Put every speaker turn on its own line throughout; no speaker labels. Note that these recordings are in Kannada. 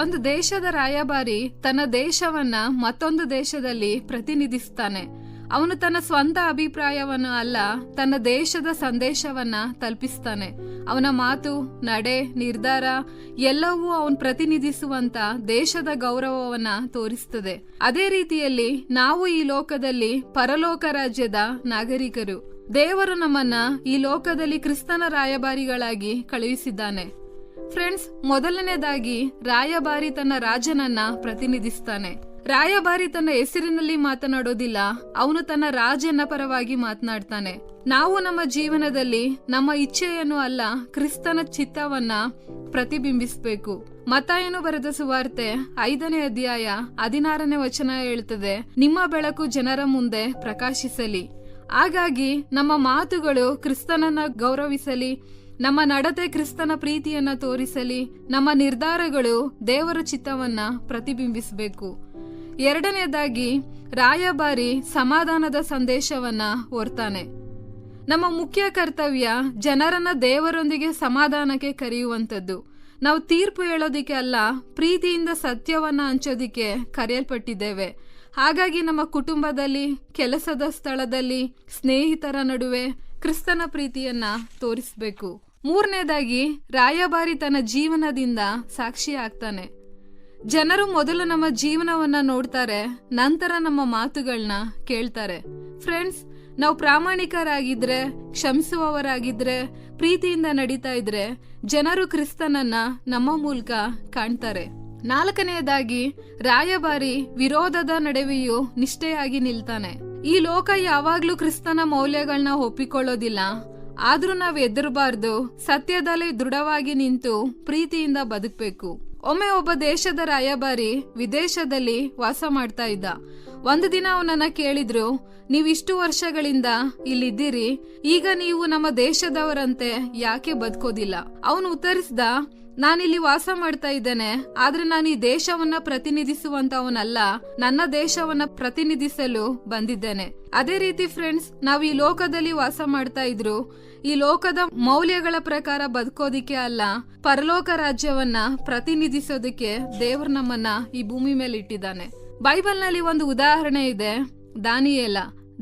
ಒಂದು ದೇಶದ ರಾಯಭಾರಿ ತನ್ನ ದೇಶವನ್ನ ಮತ್ತೊಂದು ದೇಶದಲ್ಲಿ ಪ್ರತಿನಿಧಿಸ್ತಾನೆ. ಅವನು ತನ್ನ ಸ್ವಂತ ಅಭಿಪ್ರಾಯವನ್ನು ಅಲ್ಲ, ತನ್ನ ದೇಶದ ಸಂದೇಶವನ್ನ ತಲುಪಿಸ್ತಾನೆ. ಅವನ ಮಾತು, ನಡೆ, ನಿರ್ಧಾರ ಎಲ್ಲವೂ ಅವನು ಪ್ರತಿನಿಧಿಸುವಂತ ದೇಶದ ಗೌರವವನ್ನ ತೋರಿಸ್ತದೆ. ಅದೇ ರೀತಿಯಲ್ಲಿ ನಾವು ಈ ಲೋಕದಲ್ಲಿ ಪರಲೋಕ ರಾಜ್ಯದ ನಾಗರಿಕರು. ದೇವರು ನಮ್ಮನ್ನ ಈ ಲೋಕದಲ್ಲಿ ಕ್ರಿಸ್ತನ ರಾಯಭಾರಿಗಳಾಗಿ ಕಳುಹಿಸಿದ್ದಾನೆ. ಫ್ರೆಂಡ್ಸ್, ಮೊದಲನೇದಾಗಿ ರಾಯಭಾರಿ ತನ್ನ ರಾಜನನ್ನ ಪ್ರತಿನಿಧಿಸ್ತಾನೆ. ರಾಯಭಾರಿ ತನ್ನ ಹೆಸರಿನಲ್ಲಿ ಮಾತನಾಡೋದಿಲ್ಲ, ಅವನು ತನ್ನ ರಾಜನ ಪರವಾಗಿ ಮಾತನಾಡ್ತಾನೆ. ನಾವು ನಮ್ಮ ಜೀವನದಲ್ಲಿ ನಮ್ಮ ಇಚ್ಛೆಯನ್ನು ಅಲ್ಲ, ಕ್ರಿಸ್ತನ ಚಿತ್ತವನ್ನ ಪ್ರತಿಬಿಂಬಿಸಬೇಕು. ಮತ್ತಾಯನು ಬರೆದ ಸುವಾರ್ತೆ 5ನೇ ಅಧ್ಯಾಯ 16ನೇ ವಚನ ಹೇಳ್ತದೆ, ನಿಮ್ಮ ಬೆಳಕು ಜನರ ಮುಂದೆ ಪ್ರಕಾಶಿಸಲಿ. ಹಾಗಾಗಿ ನಮ್ಮ ಮಾತುಗಳು ಕ್ರಿಸ್ತನನ್ನ ಗೌರವಿಸಲಿ, ನಮ್ಮ ನಡತೆ ಕ್ರಿಸ್ತನ ಪ್ರೀತಿಯನ್ನ ತೋರಿಸಲಿ, ನಮ್ಮ ನಿರ್ಧಾರಗಳು ದೇವರ ಚಿತ್ತವನ್ನ ಪ್ರತಿಬಿಂಬಿಸಬೇಕು. ಎರಡನೇದಾಗಿ ರಾಯಭಾರಿ ಸಮಾಧಾನದ ಸಂದೇಶವನ್ನ ಹೊರ್ತಾನೆ. ನಮ್ಮ ಮುಖ್ಯ ಕರ್ತವ್ಯ ಜನರನ್ನ ದೇವರೊಂದಿಗೆ ಸಮಾಧಾನಕ್ಕೆ ಕರೆಯುವಂಥದ್ದು. ನಾವು ತೀರ್ಪು ಹೇಳೋದಿಕ್ಕೆ ಅಲ್ಲ, ಪ್ರೀತಿಯಿಂದ ಸತ್ಯವನ್ನ ಹಂಚೋದಿಕ್ಕೆ ಕರೆಯಲ್ಪಟ್ಟಿದ್ದೇವೆ. ಹಾಗಾಗಿ ನಮ್ಮ ಕುಟುಂಬದಲ್ಲಿ, ಕೆಲಸದ ಸ್ಥಳದಲ್ಲಿ, ಸ್ನೇಹಿತರ ನಡುವೆ ಕ್ರಿಸ್ತನ ಪ್ರೀತಿಯನ್ನ ತೋರಿಸಬೇಕು. ಮೂರನೇದಾಗಿ ರಾಯಭಾರಿ ತನ್ನ ಜೀವನದಿಂದ ಸಾಕ್ಷಿ ಆಗ್ತಾನೆ. ಜನರು ಮೊದಲು ನಮ್ಮ ಜೀವನವನ್ನ ನೋಡ್ತಾರೆ, ನಂತರ ನಮ್ಮ ಮಾತುಗಳನ್ನ ಕೇಳ್ತಾರೆ. ಫ್ರೆಂಡ್ಸ್, ನಾವು ಪ್ರಾಮಾಣಿಕರಾಗಿದ್ರೆ, ಕ್ಷಮಿಸುವವರಾಗಿದ್ರೆ, ಪ್ರೀತಿಯಿಂದ ನಡೀತಾ ಇದ್ರೆ ಜನರು ಕ್ರಿಸ್ತನನ್ನ ನಮ್ಮ ಮೂಲಕ ಕಾಣ್ತಾರೆ. ನಾಲ್ಕನೆಯದಾಗಿ ರಾಯಭಾರಿ ವಿರೋಧದ ನಡುವೆಯೂ ನಿಷ್ಠೆಯಾಗಿ ನಿಲ್ತಾನೆ. ಈ ಲೋಕ ಯಾವಾಗ್ಲೂ ಕ್ರಿಸ್ತನ ಮೌಲ್ಯಗಳನ್ನ ಒಪ್ಪಿಕೊಳ್ಳೋದಿಲ್ಲ, ಆದ್ರೂ ನಾವು ಎದುರಬಾರ್ದು. ಸತ್ಯದಲ್ಲಿ ದೃಢವಾಗಿ ನಿಂತು ಪ್ರೀತಿಯಿಂದ ಬದುಕಬೇಕು. ಒಮ್ಮೆ ಒಬ್ಬ ದೇಶದ ರಾಯಭಾರಿ ವಿದೇಶದಲ್ಲಿ ವಾಸ ಮಾಡ್ತಾ ಇದ್ದ. ಒಂದು ದಿನ ಅವನನ್ನ ಕೇಳಿದ್ರು, ನೀವಿಷ್ಟು ವರ್ಷಗಳಿಂದ ಇಲ್ಲಿದ್ದೀರಿ, ಈಗ ನೀವು ನಮ್ಮ ದೇಶದವರಂತೆ ಯಾಕೆ ಬದುಕೋದಿಲ್ಲ? ಅವನು ಉತ್ತರಿಸಿದ, ನಾನಿಲ್ಲಿ ವಾಸ ಮಾಡ್ತಾ ಇದ್ದೇನೆ, ಆದ್ರೆ ನಾನು ಈ ದೇಶವನ್ನ ಪ್ರತಿನಿಧಿಸುವಂತವನಲ್ಲ, ನನ್ನ ದೇಶವನ್ನ ಪ್ರತಿನಿಧಿಸಲು ಬಂದಿದ್ದೇನೆ. ಅದೇ ರೀತಿ ಫ್ರೆಂಡ್ಸ್, ನಾವು ಈ ಲೋಕದಲ್ಲಿ ವಾಸ ಮಾಡ್ತಾ ಇದ್ರು ಈ ಲೋಕದ ಮೌಲ್ಯಗಳ ಪ್ರಕಾರ ಬದುಕೋದಿಕ್ಕೆ ಅಲ್ಲ, ಪರಲೋಕ ರಾಜ್ಯವನ್ನ ಪ್ರತಿನಿಧಿಸೋದಕ್ಕೆ ದೇವರು ನಮ್ಮನ್ನ ಈ ಭೂಮಿ ಮೇಲೆ ಇಟ್ಟಿದ್ದಾನೆ. ಬೈಬಲ್ನಲ್ಲಿ ಒಂದು ಉದಾಹರಣೆ ಇದೆ,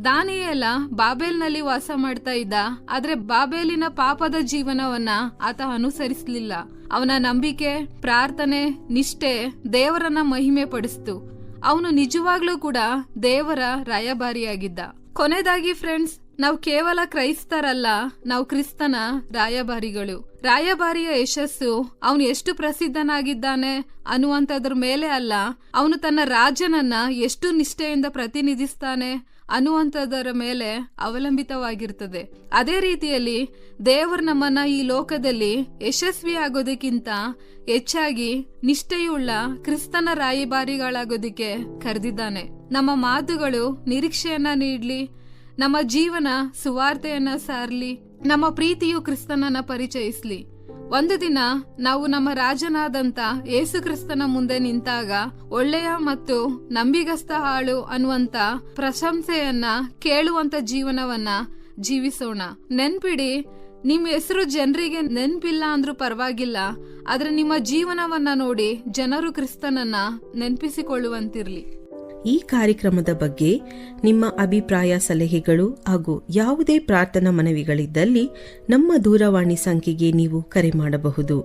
ದಾನಿಯೇಲ ಬಾಬೇಲ್ನಲ್ಲಿ ವಾಸ ಮಾಡ್ತಾ ಇದ್ದ. ಆದ್ರೆ ಬಾಬೇಲಿನ ಪಾಪದ ಜೀವನವನ್ನ ಆತ ಅನುಸರಿಸಲಿಲ್ಲ. ಅವನ ನಂಬಿಕೆ, ಪ್ರಾರ್ಥನೆ, ನಿಷ್ಠೆ ದೇವರನ್ನ ಮಹಿಮೆ ಪಡಿಸ್ತು. ಅವನು ನಿಜವಾಗ್ಲೂ ಕೂಡ ದೇವರ ರಾಯಭಾರಿಯಾಗಿದ್ದ. ಕೊನೆಯದಾಗಿ ಫ್ರೆಂಡ್ಸ್, ನಾವು ಕೇವಲ ಕ್ರೈಸ್ತರಲ್ಲ, ನಾವು ಕ್ರಿಸ್ತನ ರಾಯಭಾರಿಗಳು. ರಾಯಭಾರಿಯ ಯಶಸ್ಸು ಅವನು ಎಷ್ಟು ಪ್ರಸಿದ್ಧನಾಗಿದ್ದಾನೆ ಅನ್ನುವಂಥದ್ರ ಮೇಲೆ ಅಲ್ಲ, ಅವನು ತನ್ನ ರಾಜನನ್ನ ಎಷ್ಟು ನಿಷ್ಠೆಯಿಂದ ಪ್ರತಿನಿಧಿಸ್ತಾನೆ ಅನ್ನುವಂಥದ್ದರ ಮೇಲೆ ಅವಲಂಬಿತವಾಗಿರ್ತದೆ. ಅದೇ ರೀತಿಯಲ್ಲಿ ದೇವರು ನಮ್ಮನ್ನ ಈ ಲೋಕದಲ್ಲಿ ಯಶಸ್ವಿ ಆಗೋದಕ್ಕಿಂತ ಹೆಚ್ಚಾಗಿ ನಿಷ್ಠೆಯುಳ್ಳ ಕ್ರಿಸ್ತನ ರಾಯಭಾರಿಗಳಾಗೋದಕ್ಕೆ ಕರೆದಿದ್ದಾನೆ. ನಮ್ಮ ಮಾತುಗಳು ನಿರೀಕ್ಷೆಯನ್ನ ನೀಡ್ಲಿ, ನಮ್ಮ ಜೀವನ ಸುವಾರ್ತೆಯನ್ನ ಸಾರ್ಲಿ, ನಮ್ಮ ಪ್ರೀತಿಯು ಕ್ರಿಸ್ತನನ್ನ ಪರಿಚಯಿಸ್ಲಿ. ಒಂದು ದಿನ ನಾವು ನಮ್ಮ ರಾಜನಾದಂತ ಯೇಸು ಕ್ರಿಸ್ತನ ಮುಂದೆ ನಿಂತಾಗ ಒಳ್ಳೆಯ ಮತ್ತು ನಂಬಿಗಸ್ತ ಆಳು ಅನ್ನುವಂತ ಪ್ರಶಂಸೆಯನ್ನ ಕೇಳುವಂತ ಜೀವನವನ್ನ ಜೀವಿಸೋಣ. ನೆನ್ಪಿಡಿ, ನಿಮ್ ಹೆಸರು ಜನರಿಗೆ ನೆನ್ಪಿಲ್ಲ ಅಂದ್ರೂ ಪರವಾಗಿಲ್ಲ, ಆದ್ರೆ ನಿಮ್ಮ ಜೀವನವನ್ನ ನೋಡಿ ಜನರು ಕ್ರಿಸ್ತನನ್ನ ನೆನ್ಪಿಸಿಕೊಳ್ಳುವಂತಿರ್ಲಿ.
ಈ ಕಾರ್ಯಕ್ರಮದ ಬಗ್ಗೆ ನಿಮ್ಮ ಅಭಿಪ್ರಾಯ, ಸಲಹೆಗಳು ಹಾಗೂ ಯಾವುದೇ ಪ್ರಾರ್ಥನಾ ಮನವಿಗಳಿದ್ದಲ್ಲಿ ನಮ್ಮ ದೂರವಾಣಿ ಸಂಖ್ಯೆಗೆ ನೀವು ಕರೆ ಮಾಡಬಹುದು.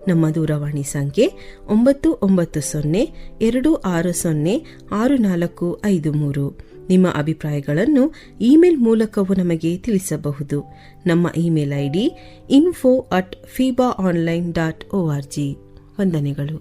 ನಮ್ಮ ದೂರವಾಣಿ ಸಂಖ್ಯೆ 996026065453. ನಿಮ್ಮ ಅಭಿಪ್ರಾಯಗಳನ್ನು ಇಮೇಲ್ ಮೂಲಕವೂ ನಮಗೆ ತಿಳಿಸಬಹುದು. ನಮ್ಮ ಇಮೇಲ್ ID info@fibaonline.org. ವಂದನೆಗಳು.